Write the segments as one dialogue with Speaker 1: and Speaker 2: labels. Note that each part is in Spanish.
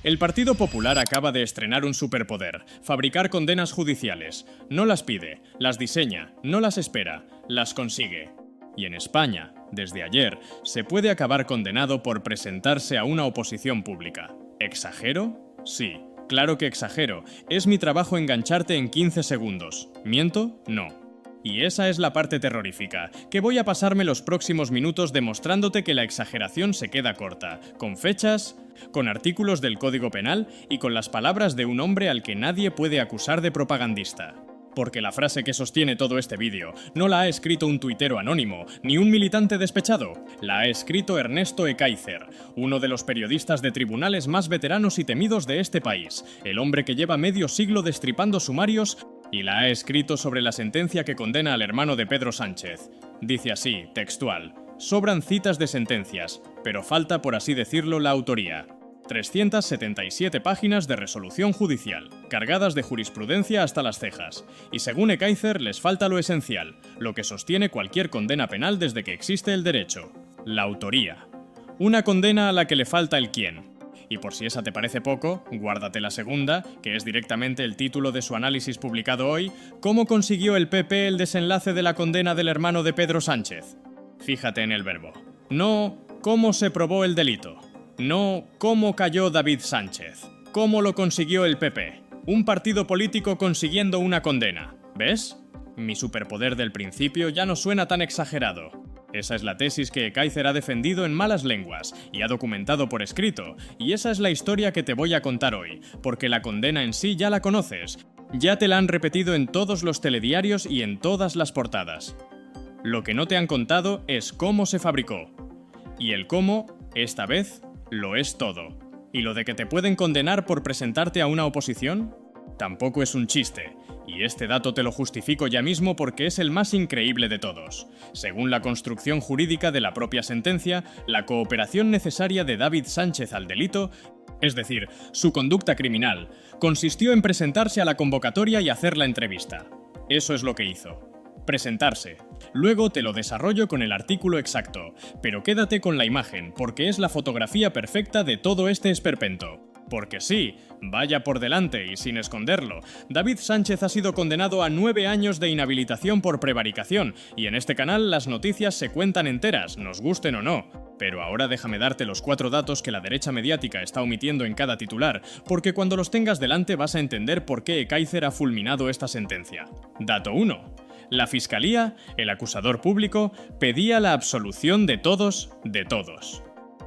Speaker 1: El Partido Popular acaba de estrenar un superpoder: fabricar condenas judiciales. No las pide, las diseña, no las espera, las consigue. Y en España, desde ayer, se puede acabar condenado por presentarse a una oposición pública. ¿Exagero? Sí, claro que exagero. Es mi trabajo engancharte en 15 segundos. ¿Miento? No. Y esa es la parte terrorífica, que voy a pasarme los próximos minutos demostrándote que la exageración se queda corta, con fechas, con artículos del Código Penal y con las palabras de un hombre al que nadie puede acusar de propagandista. Porque la frase que sostiene todo este vídeo no la ha escrito un tuitero anónimo, ni un militante despechado. La ha escrito Ernesto Ekaizer, uno de los periodistas de tribunales más veteranos y temidos de este país, el hombre que lleva medio siglo destripando sumarios, y la ha escrito sobre la sentencia que condena al hermano de Pedro Sánchez. Dice así, textual: sobran citas de sentencias, pero falta, por así decirlo, la autoría. 377 páginas de resolución judicial, cargadas de jurisprudencia hasta las cejas. Y según Ekaizer, les falta lo esencial, lo que sostiene cualquier condena penal desde que existe el derecho: la autoría. Una condena a la que le falta el quién. Y por si esa te parece poco, guárdate la segunda, que es directamente el título de su análisis publicado hoy: ¿cómo consiguió el PP el desenlace de la condena del hermano de Pedro Sánchez? Fíjate en el verbo. No, ¿cómo se probó el delito? No, ¿cómo cayó David Sánchez? ¿Cómo lo consiguió el PP? Un partido político consiguiendo una condena. ¿Ves? Mi superpoder del principio ya no suena tan exagerado. Esa es la tesis que Ekaizer ha defendido en malas lenguas y ha documentado por escrito, y esa es la historia que te voy a contar hoy, porque la condena en sí ya la conoces, ya te la han repetido en todos los telediarios y en todas las portadas. Lo que no te han contado es cómo se fabricó. Y el cómo, esta vez, lo es todo. ¿Y lo de que te pueden condenar por presentarte a una oposición? Tampoco es un chiste, y este dato te lo justifico ya mismo porque es el más increíble de todos. Según la construcción jurídica de la propia sentencia, la cooperación necesaria de David Sánchez al delito, es decir, su conducta criminal, consistió en presentarse a la convocatoria y hacer la entrevista. Eso es lo que hizo. Presentarse. Luego te lo desarrollo con el artículo exacto, pero quédate con la imagen, porque es la fotografía perfecta de todo este esperpento. Porque sí, vaya por delante y sin esconderlo, David Sánchez ha sido condenado a 9 años de inhabilitación por prevaricación, y en este canal las noticias se cuentan enteras, nos gusten o no. Pero ahora déjame darte los 4 datos que la derecha mediática está omitiendo en cada titular, porque cuando los tengas delante vas a entender por qué Ekaizer ha fulminado esta sentencia. Dato 1. La Fiscalía, el acusador público, pedía la absolución de todos, de todos.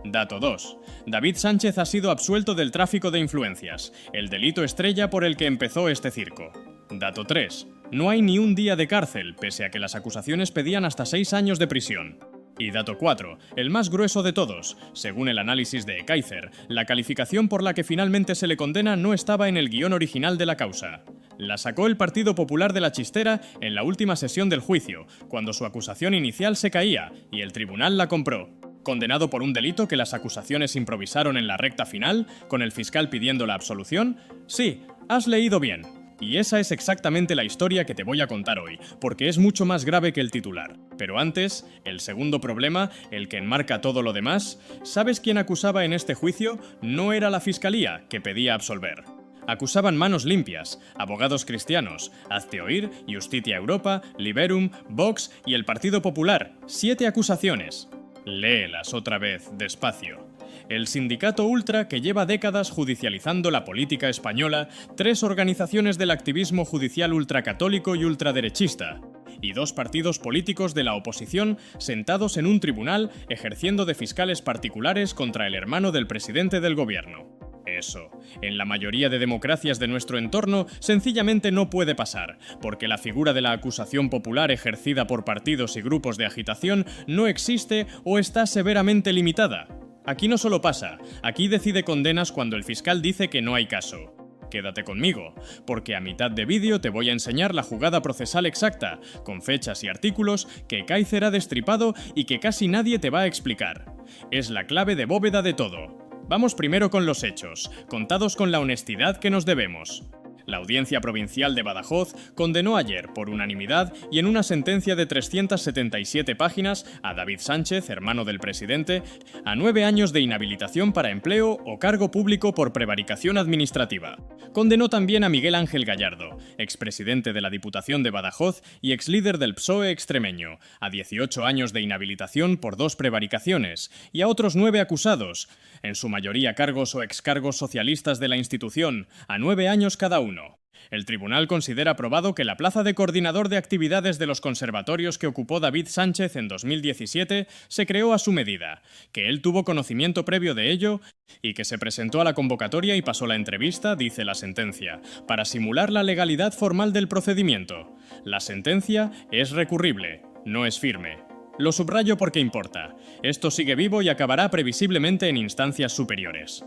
Speaker 1: Dato 2. David Sánchez ha sido absuelto del tráfico de influencias, el delito estrella por el que empezó este circo. Dato 3. No hay ni un día de cárcel, pese a que las acusaciones pedían hasta 6 años de prisión. Y dato 4, el más grueso de todos. Según el análisis de Ekaizer, la calificación por la que finalmente se le condena no estaba en el guión original de la causa. La sacó el Partido Popular de la chistera en la última sesión del juicio, cuando su acusación inicial se caía, y el tribunal la compró. ¿Condenado por un delito que las acusaciones improvisaron en la recta final, con el fiscal pidiendo la absolución? Sí, has leído bien. Y esa es exactamente la historia que te voy a contar hoy, porque es mucho más grave que el titular. Pero antes, el segundo problema, el que enmarca todo lo demás, ¿sabes quién acusaba en este juicio? No era la Fiscalía, que pedía absolver. Acusaban manos limpias, abogados cristianos, Hazte Oír, Justitia Europa, Liberum, Vox y el Partido Popular. 7 acusaciones. Léelas otra vez, despacio. El sindicato ultra que lleva décadas judicializando la política española, 3 organizaciones del activismo judicial ultracatólico y ultraderechista, y 2 partidos políticos de la oposición sentados en un tribunal ejerciendo de fiscales particulares contra el hermano del presidente del gobierno. Eso, en la mayoría de democracias de nuestro entorno, sencillamente no puede pasar, porque la figura de la acusación popular ejercida por partidos y grupos de agitación no existe o está severamente limitada. Aquí no solo pasa, aquí decide condenas cuando el fiscal dice que no hay caso. Quédate conmigo, porque a mitad de vídeo te voy a enseñar la jugada procesal exacta, con fechas y artículos que Ekaizer ha destripado y que casi nadie te va a explicar. Es la clave de bóveda de todo. Vamos primero con los hechos, contados con la honestidad que nos debemos. La Audiencia Provincial de Badajoz condenó ayer, por unanimidad y en una sentencia de 377 páginas, a David Sánchez, hermano del presidente, a 9 años de inhabilitación para empleo o cargo público por prevaricación administrativa. Condenó también a Miguel Ángel Gallardo, expresidente de la Diputación de Badajoz y exlíder del PSOE extremeño, a 18 años de inhabilitación por 2 prevaricaciones, y a otros 9 acusados, en su mayoría cargos o excargos socialistas de la institución, a 9 años cada uno. El tribunal considera probado que la plaza de coordinador de actividades de los conservatorios que ocupó David Sánchez en 2017 se creó a su medida, que él tuvo conocimiento previo de ello y que se presentó a la convocatoria y pasó la entrevista, dice la sentencia, para simular la legalidad formal del procedimiento. La sentencia es recurrible, no es firme. Lo subrayo porque importa. Esto sigue vivo y acabará previsiblemente en instancias superiores.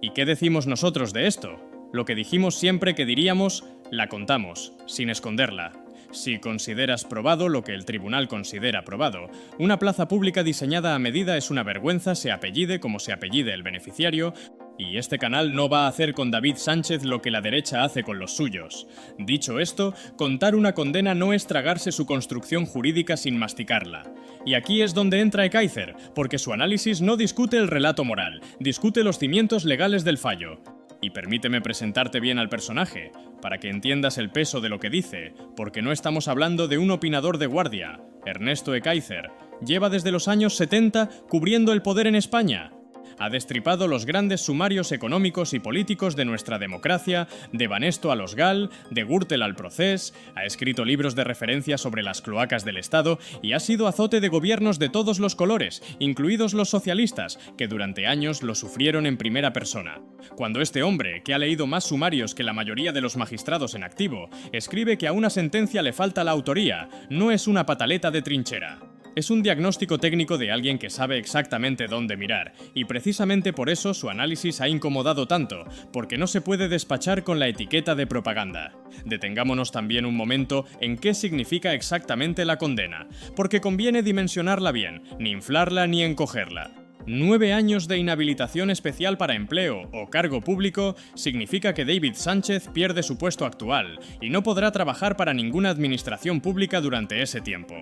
Speaker 1: ¿Y qué decimos nosotros de esto? Lo que dijimos siempre que diríamos, la contamos, sin esconderla. Si consideras probado lo que el tribunal considera probado, una plaza pública diseñada a medida es una vergüenza, se apellide como se apellide el beneficiario, y este canal no va a hacer con David Sánchez lo que la derecha hace con los suyos. Dicho esto, contar una condena no es tragarse su construcción jurídica sin masticarla. Y aquí es donde entra Ekaizer, porque su análisis no discute el relato moral, discute los cimientos legales del fallo. Y permíteme presentarte bien al personaje, para que entiendas el peso de lo que dice, porque no estamos hablando de un opinador de guardia. Ernesto Ekaizer lleva desde los años 70 cubriendo el poder en España. Ha destripado los grandes sumarios económicos y políticos de nuestra democracia, de Banesto a los GAL, de Gürtel al Procés, ha escrito libros de referencia sobre las cloacas del Estado y ha sido azote de gobiernos de todos los colores, incluidos los socialistas, que durante años lo sufrieron en primera persona. Cuando este hombre, que ha leído más sumarios que la mayoría de los magistrados en activo, escribe que a una sentencia le falta la autoría, no es una pataleta de trinchera. Es un diagnóstico técnico de alguien que sabe exactamente dónde mirar, y precisamente por eso su análisis ha incomodado tanto, porque no se puede despachar con la etiqueta de propaganda. Detengámonos también un momento en qué significa exactamente la condena, porque conviene dimensionarla bien, ni inflarla ni encogerla. 9 años de inhabilitación especial para empleo o cargo público significa que David Sánchez pierde su puesto actual y no podrá trabajar para ninguna administración pública durante ese tiempo.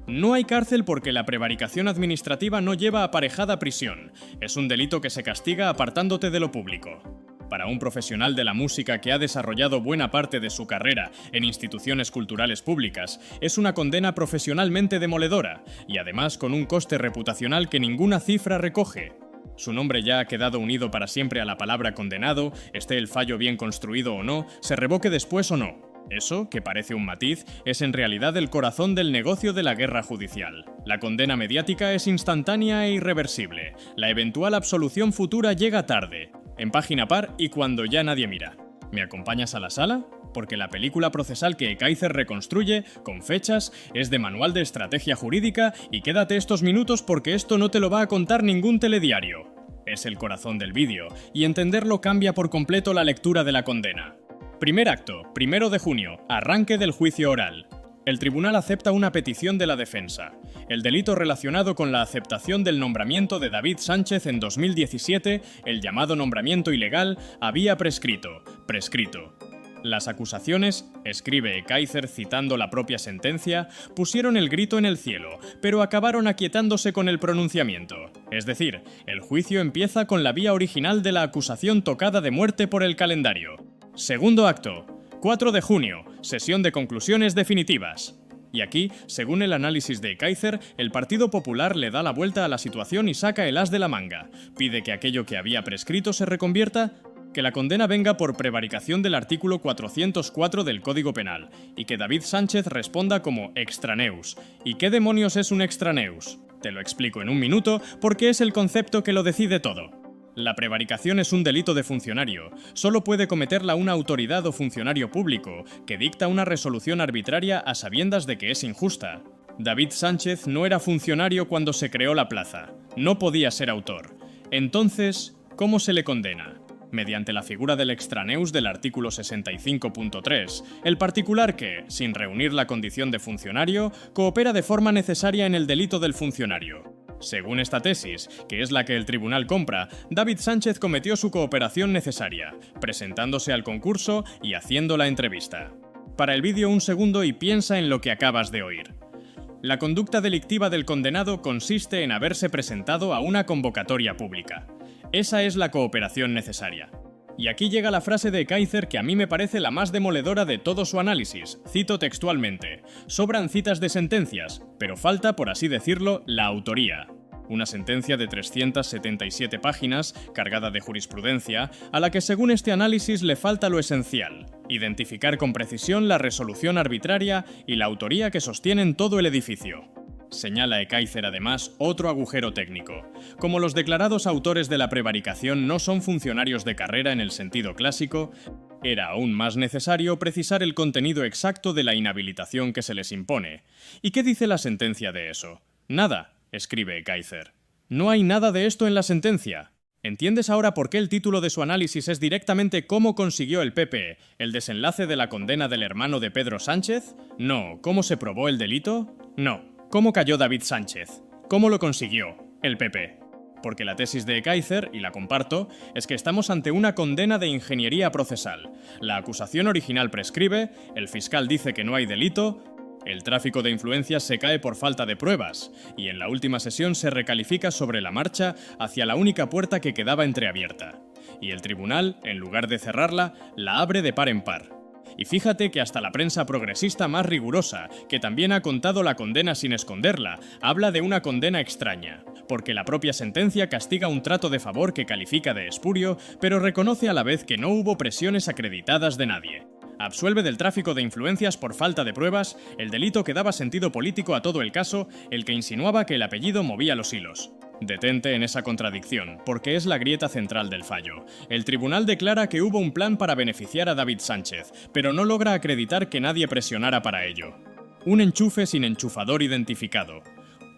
Speaker 1: No hay cárcel porque la prevaricación administrativa no lleva aparejada prisión. Es un delito que se castiga apartándote de lo público. Para un profesional de la música que ha desarrollado buena parte de su carrera en instituciones culturales públicas, es una condena profesionalmente demoledora y además con un coste reputacional que ninguna cifra recoge. Su nombre ya ha quedado unido para siempre a la palabra condenado, esté el fallo bien construido o no, se revoque después o no. Eso, que parece un matiz, es en realidad el corazón del negocio de la guerra judicial. La condena mediática es instantánea e irreversible. La eventual absolución futura llega tarde, en página par y cuando ya nadie mira. ¿Me acompañas a la sala? Porque la película procesal que Ekaizer reconstruye, con fechas, es de manual de estrategia jurídica y quédate estos minutos porque esto no te lo va a contar ningún telediario. Es el corazón del vídeo, y entenderlo cambia por completo la lectura de la condena. Primer acto, 1 de junio, arranque del juicio oral. El tribunal acepta una petición de la defensa. El delito relacionado con la aceptación del nombramiento de David Sánchez en 2017, el llamado nombramiento ilegal, había prescrito. Las acusaciones, escribe Ekaizer citando la propia sentencia, pusieron el grito en el cielo, pero acabaron aquietándose con el pronunciamiento. Es decir, el juicio empieza con la vía original de la acusación tocada de muerte por el calendario. Segundo acto, 4 de junio, sesión de conclusiones definitivas. Y aquí, según el análisis de Ekaizer, el Partido Popular le da la vuelta a la situación y saca el as de la manga. Pide que aquello que había prescrito se reconvierta, que la condena venga por prevaricación del artículo 404 del Código Penal, y que David Sánchez responda como extraneus. ¿Y qué demonios es un extraneus? Te lo explico en un minuto, porque es el concepto que lo decide todo. La prevaricación es un delito de funcionario. Solo puede cometerla una autoridad o funcionario público, que dicta una resolución arbitraria a sabiendas de que es injusta. David Sánchez no era funcionario cuando se creó la plaza. No podía ser autor. Entonces, ¿cómo se le condena? Mediante la figura del extraneus del artículo 65.3, el particular que, sin reunir la condición de funcionario, coopera de forma necesaria en el delito del funcionario. Según esta tesis, que es la que el tribunal compra, David Sánchez cometió su cooperación necesaria, presentándose al concurso y haciendo la entrevista. Para el vídeo un segundo y piensa en lo que acabas de oír. La conducta delictiva del condenado consiste en haberse presentado a una convocatoria pública. Esa es la cooperación necesaria. Y aquí llega la frase de Ekaizer que a mí me parece la más demoledora de todo su análisis. Cito textualmente: sobran citas de sentencias, pero falta, por así decirlo, la autoría. Una sentencia de 377 páginas, cargada de jurisprudencia, a la que según este análisis le falta lo esencial: identificar con precisión la resolución arbitraria y la autoría que sostienen todo el edificio. Señala Ekaizer además otro agujero técnico. Como los declarados autores de la prevaricación no son funcionarios de carrera en el sentido clásico, era aún más necesario precisar el contenido exacto de la inhabilitación que se les impone. ¿Y qué dice la sentencia de eso? Nada, escribe Ekaizer. No hay nada de esto en la sentencia. ¿Entiendes ahora por qué el título de su análisis es directamente cómo consiguió el PP el desenlace de la condena del hermano de Pedro Sánchez? No, ¿cómo se probó el delito? No. ¿Cómo cayó David Sánchez? ¿Cómo lo consiguió el PP? Porque la tesis de Ekaizer, y la comparto, es que estamos ante una condena de ingeniería procesal. La acusación original prescribe, el fiscal dice que no hay delito, el tráfico de influencias se cae por falta de pruebas, y en la última sesión se recalifica sobre la marcha hacia la única puerta que quedaba entreabierta. Y el tribunal, en lugar de cerrarla, la abre de par en par. Y fíjate que hasta la prensa progresista más rigurosa, que también ha contado la condena sin esconderla, habla de una condena extraña, porque la propia sentencia castiga un trato de favor que califica de espurio, pero reconoce a la vez que no hubo presiones acreditadas de nadie. Absuelve del tráfico de influencias por falta de pruebas, el delito que daba sentido político a todo el caso, el que insinuaba que el apellido movía los hilos. Detente en esa contradicción, porque es la grieta central del fallo. El tribunal declara que hubo un plan para beneficiar a David Sánchez, pero no logra acreditar que nadie presionara para ello. Un enchufe sin enchufador identificado.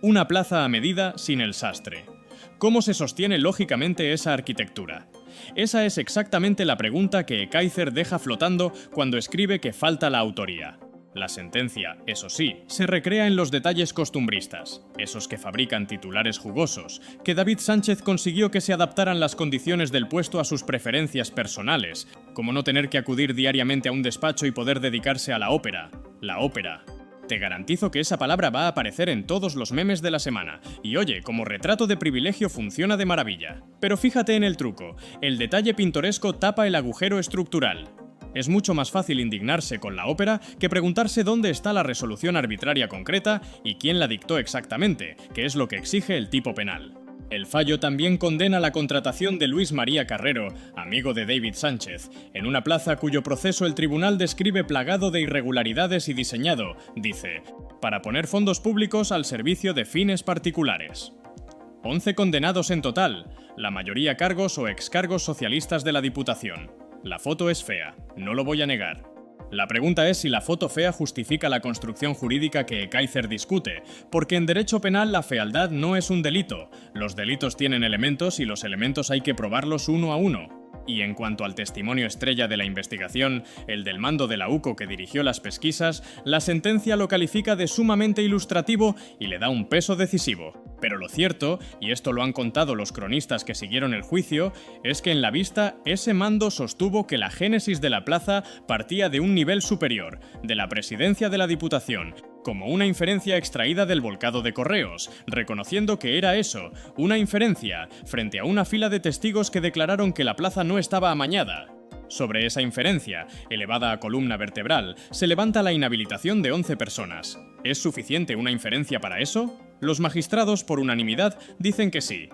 Speaker 1: Una plaza a medida sin el sastre. ¿Cómo se sostiene lógicamente esa arquitectura? Esa es exactamente la pregunta que Ekaizer deja flotando cuando escribe que falta la autoría. La sentencia, eso sí, se recrea en los detalles costumbristas, esos que fabrican titulares jugosos, que David Sánchez consiguió que se adaptaran las condiciones del puesto a sus preferencias personales, como no tener que acudir diariamente a un despacho y poder dedicarse a la ópera. La ópera. Te garantizo que esa palabra va a aparecer en todos los memes de la semana, y oye, como retrato de privilegio funciona de maravilla. Pero fíjate en el truco, el detalle pintoresco tapa el agujero estructural. Es mucho más fácil indignarse con la ópera que preguntarse dónde está la resolución arbitraria concreta y quién la dictó exactamente, que es lo que exige el tipo penal. El fallo también condena la contratación de Luis María Carrero, amigo de David Sánchez, en una plaza cuyo proceso el tribunal describe plagado de irregularidades y diseñado, dice, para poner fondos públicos al servicio de fines particulares. 11 condenados en total, la mayoría cargos o excargos socialistas de la Diputación. La foto es fea, no lo voy a negar. La pregunta es si la foto fea justifica la construcción jurídica que Ekaizer discute, porque en derecho penal la fealdad no es un delito. Los delitos tienen elementos y los elementos hay que probarlos uno a uno. Y en cuanto al testimonio estrella de la investigación, el del mando de la UCO que dirigió las pesquisas, la sentencia lo califica de sumamente ilustrativo y le da un peso decisivo. Pero lo cierto, y esto lo han contado los cronistas que siguieron el juicio, es que en la vista ese mando sostuvo que la génesis de la plaza partía de un nivel superior, de la presidencia de la Diputación, como una inferencia extraída del volcado de correos, reconociendo que era eso, una inferencia, frente a una fila de testigos que declararon que la plaza no estaba amañada. Sobre esa inferencia, elevada a columna vertebral, se levanta la inhabilitación de 11 personas. ¿Es suficiente una inferencia para eso? Los magistrados, por unanimidad, dicen que sí.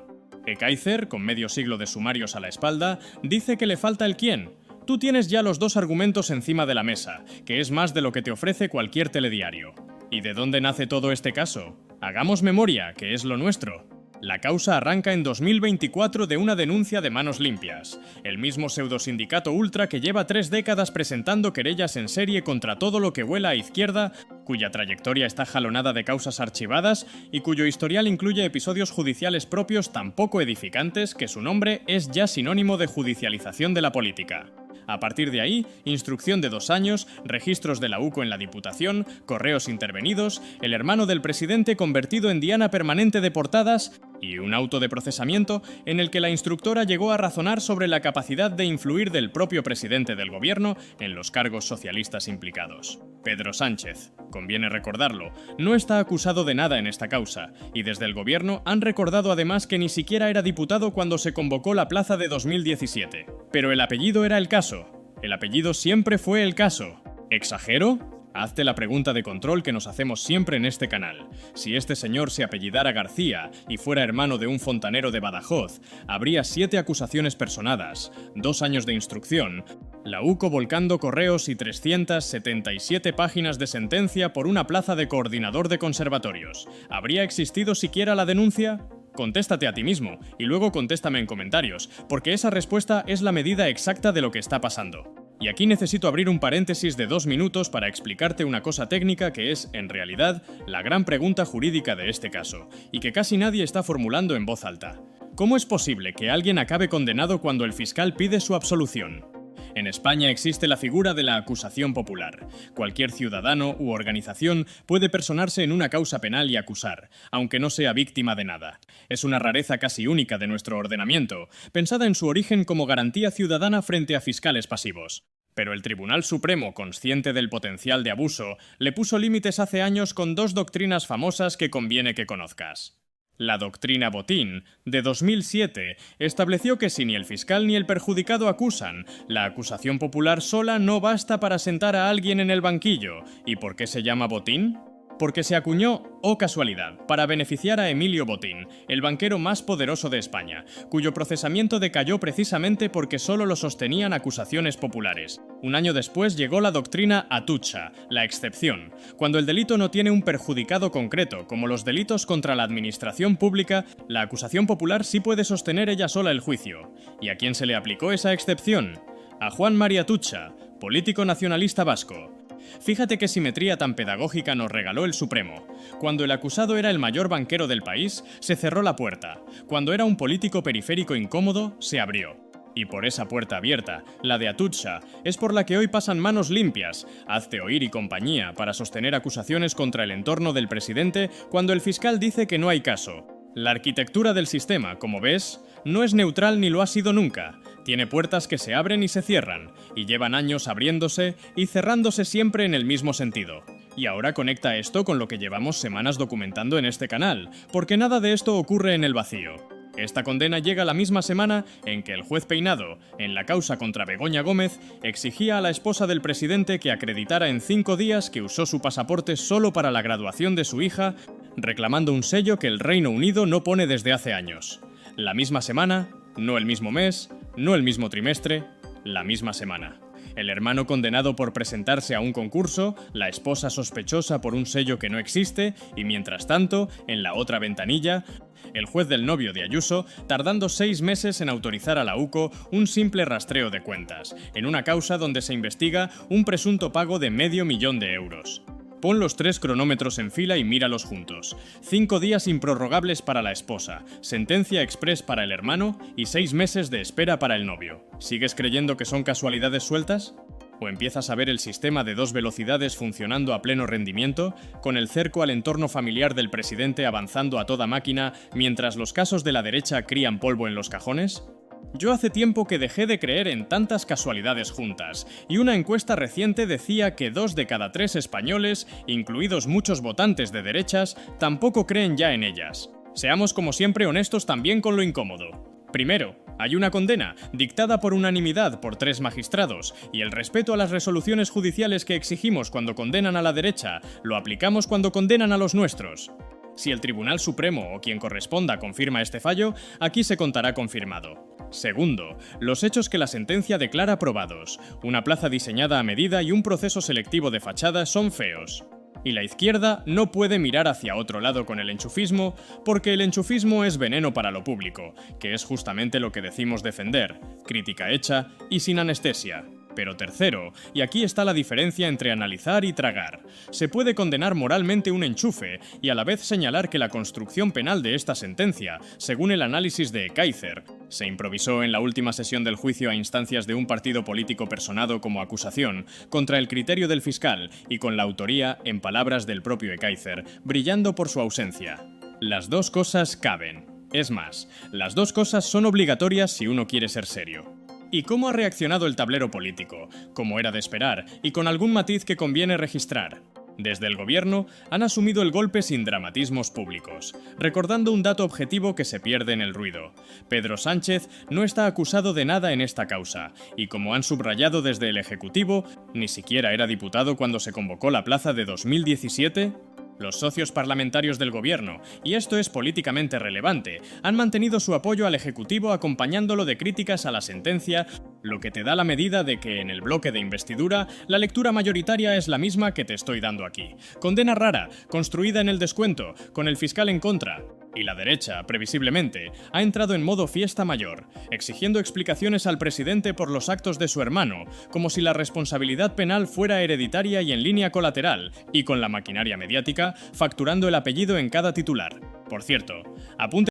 Speaker 1: Ekaizer, con medio siglo de sumarios a la espalda, dice que le falta el quién. Tú tienes ya los dos argumentos encima de la mesa, que es más de lo que te ofrece cualquier telediario. ¿Y de dónde nace todo este caso? Hagamos memoria, que es lo nuestro. La causa arranca en 2024 de una denuncia de Manos Limpias, el mismo pseudosindicato ultra que lleva 3 décadas presentando querellas en serie contra todo lo que huela a izquierda, cuya trayectoria está jalonada de causas archivadas y cuyo historial incluye episodios judiciales propios tan poco edificantes que su nombre es ya sinónimo de judicialización de la política. A partir de ahí, instrucción de 2 años, registros de la UCO en la Diputación, correos intervenidos, el hermano del presidente convertido en diana permanente de portadas y un auto de procesamiento en el que la instructora llegó a razonar sobre la capacidad de influir del propio presidente del gobierno en los cargos socialistas implicados. Pedro Sánchez, conviene recordarlo, no está acusado de nada en esta causa, y desde el gobierno han recordado además que ni siquiera era diputado cuando se convocó la plaza de 2017. Pero el apellido era el caso. El apellido siempre fue el caso. ¿Exagero? Hazte la pregunta de control que nos hacemos siempre en este canal. Si este señor se apellidara García y fuera hermano de un fontanero de Badajoz, habría 7 acusaciones personadas, 2 años de instrucción, la UCO volcando correos y 377 páginas de sentencia por una plaza de coordinador de conservatorios. ¿Habría existido siquiera la denuncia? Contéstate a ti mismo y luego contéstame en comentarios, porque esa respuesta es la medida exacta de lo que está pasando. Y aquí necesito abrir un paréntesis de 2 minutos para explicarte una cosa técnica que es, en realidad, la gran pregunta jurídica de este caso, y que casi nadie está formulando en voz alta. ¿Cómo es posible que alguien acabe condenado cuando el fiscal pide su absolución? En España existe la figura de la acusación popular. Cualquier ciudadano u organización puede personarse en una causa penal y acusar, aunque no sea víctima de nada. Es una rareza casi única de nuestro ordenamiento, pensada en su origen como garantía ciudadana frente a fiscales pasivos. Pero el Tribunal Supremo, consciente del potencial de abuso, le puso límites hace años con 2 doctrinas famosas que conviene que conozcas. La doctrina Botín, de 2007, estableció que si ni el fiscal ni el perjudicado acusan, la acusación popular sola no basta para sentar a alguien en el banquillo. ¿Y por qué se llama Botín? Porque se acuñó, oh casualidad, para beneficiar a Emilio Botín, el banquero más poderoso de España, cuyo procesamiento decayó precisamente porque solo lo sostenían acusaciones populares. Un año después llegó la doctrina Atucha, la excepción, cuando el delito no tiene un perjudicado concreto, como los delitos contra la administración pública, la acusación popular sí puede sostener ella sola el juicio. ¿Y a quién se le aplicó esa excepción? A Juan Mari Atutxa, político nacionalista vasco. Fíjate qué simetría tan pedagógica nos regaló el Supremo. Cuando el acusado era el mayor banquero del país, se cerró la puerta. Cuando era un político periférico incómodo, se abrió. Y por esa puerta abierta, la de Atutxa, es por la que hoy pasan manos limpias, Hazte Oír y compañía, para sostener acusaciones contra el entorno del presidente cuando el fiscal dice que no hay caso. La arquitectura del sistema, como ves, no es neutral ni lo ha sido nunca. Tiene puertas que se abren y se cierran, y llevan años abriéndose y cerrándose siempre en el mismo sentido. Y ahora conecta esto con lo que llevamos semanas documentando en este canal, porque nada de esto ocurre en el vacío. Esta condena llega la misma semana en que el juez Peinado, en la causa contra Begoña Gómez, exigía a la esposa del presidente que acreditara en 5 días que usó su pasaporte solo para la graduación de su hija, reclamando un sello que el Reino Unido no pone desde hace años. La misma semana, no el mismo mes, no el mismo trimestre, la misma semana. El hermano condenado por presentarse a un concurso, la esposa sospechosa por un sello que no existe y, mientras tanto, en la otra ventanilla, el juez del novio de Ayuso tardando 6 meses en autorizar a la UCO un simple rastreo de cuentas, en una causa donde se investiga un presunto pago de $500.000 de euros. Pon los 3 cronómetros en fila y míralos juntos. 5 días improrrogables para la esposa, sentencia express para el hermano y 6 meses de espera para el novio. ¿Sigues creyendo que son casualidades sueltas? ¿O empiezas a ver el sistema de 2 velocidades funcionando a pleno rendimiento, con el cerco al entorno familiar del presidente avanzando a toda máquina mientras los casos de la derecha crían polvo en los cajones? Yo hace tiempo que dejé de creer en tantas casualidades juntas, y una encuesta reciente decía que 2 de cada 3 españoles, incluidos muchos votantes de derechas, tampoco creen ya en ellas. Seamos como siempre honestos también con lo incómodo. Primero, hay una condena, dictada por unanimidad por 3 magistrados, y el respeto a las resoluciones judiciales que exigimos cuando condenan a la derecha, lo aplicamos cuando condenan a los nuestros. Si el Tribunal Supremo o quien corresponda confirma este fallo, aquí se contará confirmado. Segundo, los hechos que la sentencia declara probados. Una plaza diseñada a medida y un proceso selectivo de fachada son feos. Y la izquierda no puede mirar hacia otro lado con el enchufismo, porque el enchufismo es veneno para lo público, que es justamente lo que decimos defender, crítica hecha y sin anestesia. Pero tercero, y aquí está la diferencia entre analizar y tragar, se puede condenar moralmente un enchufe y a la vez señalar que la construcción penal de esta sentencia, según el análisis de Ekaizer, se improvisó en la última sesión del juicio a instancias de un partido político personado como acusación, contra el criterio del fiscal y con la autoría, en palabras del propio Ekaizer, brillando por su ausencia. Las dos cosas caben. Es más, las dos cosas son obligatorias si uno quiere ser serio. ¿Y cómo ha reaccionado el tablero político? Como era de esperar, y con algún matiz que conviene registrar. Desde el gobierno han asumido el golpe sin dramatismos públicos, recordando un dato objetivo que se pierde en el ruido. Pedro Sánchez no está acusado de nada en esta causa, y como han subrayado desde el Ejecutivo, ni siquiera era diputado cuando se convocó la plaza de 2017. Los socios parlamentarios del gobierno, y esto es políticamente relevante, han mantenido su apoyo al Ejecutivo acompañándolo de críticas a la sentencia, lo que te da la medida de que en el bloque de investidura la lectura mayoritaria es la misma que te estoy dando aquí. Condena rara, construida en el descuento, con el fiscal en contra. Y la derecha, previsiblemente, ha entrado en modo fiesta mayor, exigiendo explicaciones al presidente por los actos de su hermano, como si la responsabilidad penal fuera hereditaria y en línea colateral, y con la maquinaria mediática facturando el apellido en cada titular. Por cierto, apunte